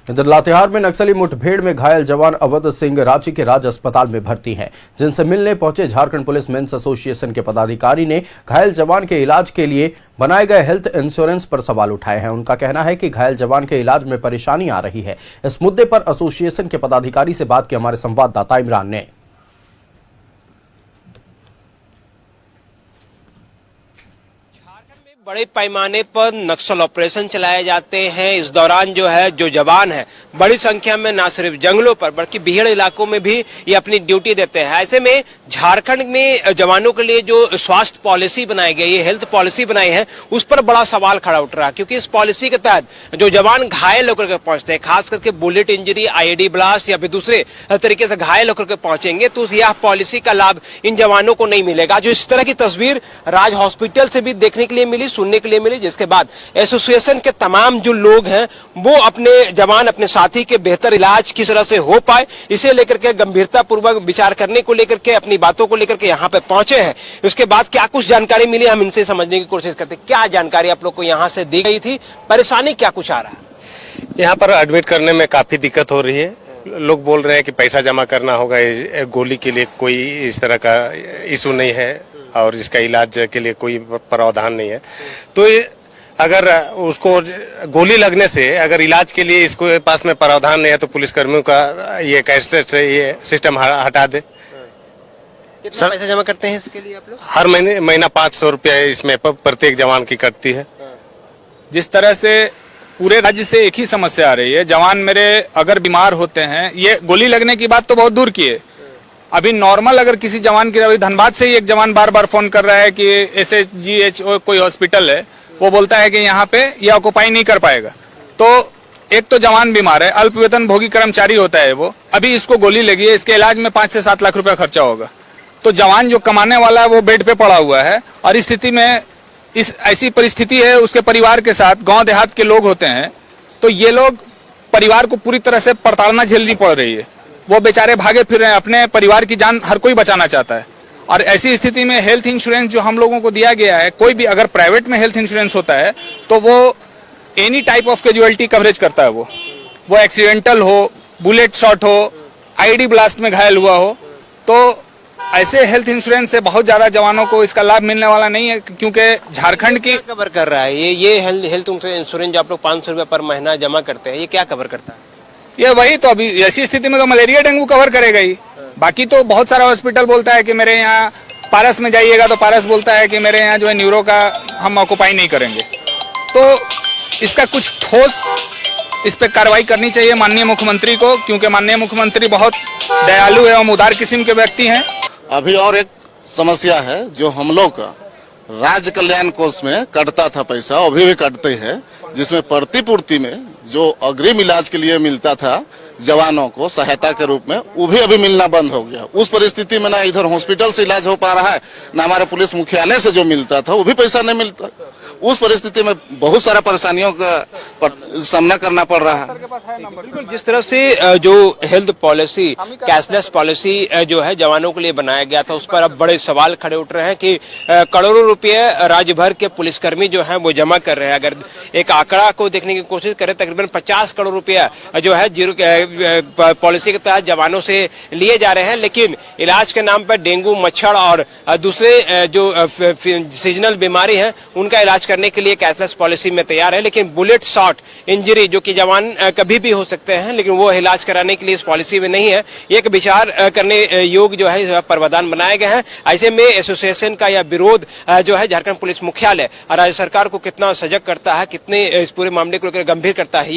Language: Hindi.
इधर लातेहार में नक्सली मुठभेड़ में घायल जवान अवध सिंह रांची के राज अस्पताल में भर्ती हैं, जिनसे मिलने पहुंचे झारखंड पुलिस मेंस एसोसिएशन के पदाधिकारी ने घायल जवान के इलाज के लिए बनाए गए हेल्थ इंश्योरेंस पर सवाल उठाए हैं। उनका कहना है कि घायल जवान के इलाज में परेशानी आ रही है। इस मुद्दे पर एसोसिएशन के पदाधिकारी से बात की हमारे संवाददाता इमरान ने। बड़े पैमाने पर नक्सल ऑपरेशन चलाए जाते हैं। इस दौरान जो जवान है बड़ी संख्या में न सिर्फ जंगलों पर बल्कि बिहड़ इलाकों में भी ये अपनी ड्यूटी देते हैं। ऐसे में झारखंड में जवानों के लिए जो स्वास्थ्य पॉलिसी बनाई गई है, हेल्थ पॉलिसी बनाई है, उस पर बड़ा सवाल खड़ा उठ रहा है, क्योंकि इस पॉलिसी के तहत जो जवान घायल होकर के पहुंचते हैं, खास करके बुलेट इंजरी, आईईडी ब्लास्ट या फिर दूसरे तरीके से घायल होकर के पहुंचेंगे, तो यह पॉलिसी का लाभ इन जवानों को नहीं मिलेगा। जो इस तरह की तस्वीर राज हॉस्पिटल से भी देखने के लिए मिली, सुनने के लिए मिली, जिसके बाद एसोसिएशन के तमाम जो लोग हैं वो अपने जवान, अपने साथी के बेहतर इलाज किस तरह से हो पाए, इसे लेकर के गंभीरता पूर्वक विचार करने को लेकर के, अपनी बातों को लेकर के यहाँ पे पहुंचे हैं। उसके बाद क्या कुछ जानकारी मिली, हम इनसे समझने की कोशिश करते हैं। क्या जानकारी आप लोग को यहाँ से दी गई थी, परेशानी क्या कुछ आ रहा है? यहाँ पर एडमिट करने में काफी दिक्कत हो रही है। लोग बोल रहे हैं कि पैसा जमा करना होगा, गोली के लिए कोई इस तरह का इशू नहीं है और इसका इलाज के लिए कोई प्रावधान नहीं है। तो अगर उसको गोली लगने से अगर इलाज के लिए इसको पास में प्रावधान नहीं है तो पुलिस कर्मियों का ये कैशलेस ये सिस्टम हटा दे। कितना पैसा जमा करते हैं इसके लिए आप लोग? हर महीना 500 रुपया इसमें प्रत्येक जवान की कटती है। जिस तरह से पूरे राज्य से एक ही समस्या आ रही है, जवान मेरे अगर बीमार होते हैं, ये गोली लगने की बात तो बहुत दूर की है, अभी नॉर्मल अगर किसी जवान की, अभी धनबाद से ही एक जवान बार बार फोन कर रहा है कि SHGH कोई हॉस्पिटल है, वो बोलता है कि यहाँ पे ये ऑक्युपाई नहीं कर पाएगा। तो एक तो जवान बीमार है, अल्प वेतन भोगी कर्मचारी होता है वो, अभी इसको गोली लगी है, इसके इलाज में 5 से 7 लाख रुपया खर्चा होगा। तो जवान जो कमाने वाला है वो बेड पे पड़ा हुआ है, और इस स्थिति में ऐसी परिस्थिति है, उसके परिवार के साथ गाँव देहात के लोग होते हैं, तो ये लोग परिवार को पूरी तरह से प्रताड़ना झेलनी पड़ रही है। वो बेचारे भागे फिर रहे हैं, अपने परिवार की जान हर कोई बचाना चाहता है। और ऐसी स्थिति में हेल्थ इंश्योरेंस जो हम लोगों को दिया गया है, कोई भी अगर प्राइवेट में हेल्थ इंश्योरेंस होता है तो वो any type of casualty coverage करता है। वो एक्सीडेंटल हो, बुलेट शॉट हो, आईडी ब्लास्ट में घायल हुआ हो, तो ऐसे हेल्थ इंश्योरेंस से बहुत ज्यादा जवानों को इसका लाभ मिलने वाला नहीं है, क्योंकि झारखंड की कवर कर रहा है ये हेल्थ इंश्योरेंस जो आप लोग 500 रुपये पर महीना जमा करते हैं, ये क्या कवर करता है? ये वही तो, अभी ऐसी स्थिति में तो मलेरिया डेंगू कवर करेगा ही। बाकी तो बहुत सारा हॉस्पिटल बोलता है कि मेरे यहाँ पारस में जाइएगा तो पारस बोलता है कि मेरे यहाँ जो है न्यूरो का हम ऑक्युपाई नहीं करेंगे। तो इसका कुछ ठोस इस पे कार्रवाई करनी चाहिए माननीय मुख्यमंत्री को, क्योंकि माननीय मुख्यमंत्री बहुत दयालु एवं उदार किस्म के व्यक्ति हैं। अभी और एक समस्या है, जो हम लोग का राज्य कल्याण कोष में कटता था पैसा, अभी भी कटते हैं, जिसमें प्रतिपूर्ति में जो अग्रिम इलाज के लिए मिलता था जवानों को सहायता के रूप में, वो भी अभी मिलना बंद हो गया। उस परिस्थिति में ना इधर हॉस्पिटल से इलाज हो पा रहा है, ना हमारे पुलिस मुख्यालय से जो मिलता था वो भी पैसा नहीं मिलता। उस परिस्थिति में बहुत सारा परेशानियों का सामना करना पड़ रहा है। बिल्कुल, जिस तरह से जो हेल्थ पॉलिसी, कैशलेस पॉलिसी जो है जवानों के लिए बनाया गया था, उस पर अब बड़े सवाल खड़े उठ रहे हैं कि करोड़ों रुपए राज्य भर के पुलिसकर्मी जो हैं वो जमा कर रहे हैं। अगर एक आंकड़ा को देखने की कोशिश करें, तकरीबन 50 करोड़ रुपया जो है जीरो पॉलिसी के तहत जवानों से लिए जा रहे हैं, लेकिन इलाज के नाम पर डेंगू, मच्छर और दूसरे जो सीजनल बीमारी है उनका इलाज करने के लिए कैशलेस पॉलिसी में तैयार है। लेकिन बुलेट शॉट इंजरी जो कि जवान कभी भी हो सकते हैं, लेकिन वो इलाज कराने के लिए इस पॉलिसी में नहीं है। एक विचार करने योग जो है प्रावधान बनाए गए हैं। ऐसे में एसोसिएशन का यह विरोध जो है झारखंड पुलिस मुख्यालय और राज्य सरकार को कितना सजग करता है, कितने इस पूरे मामले को लेकर गंभीर करता है,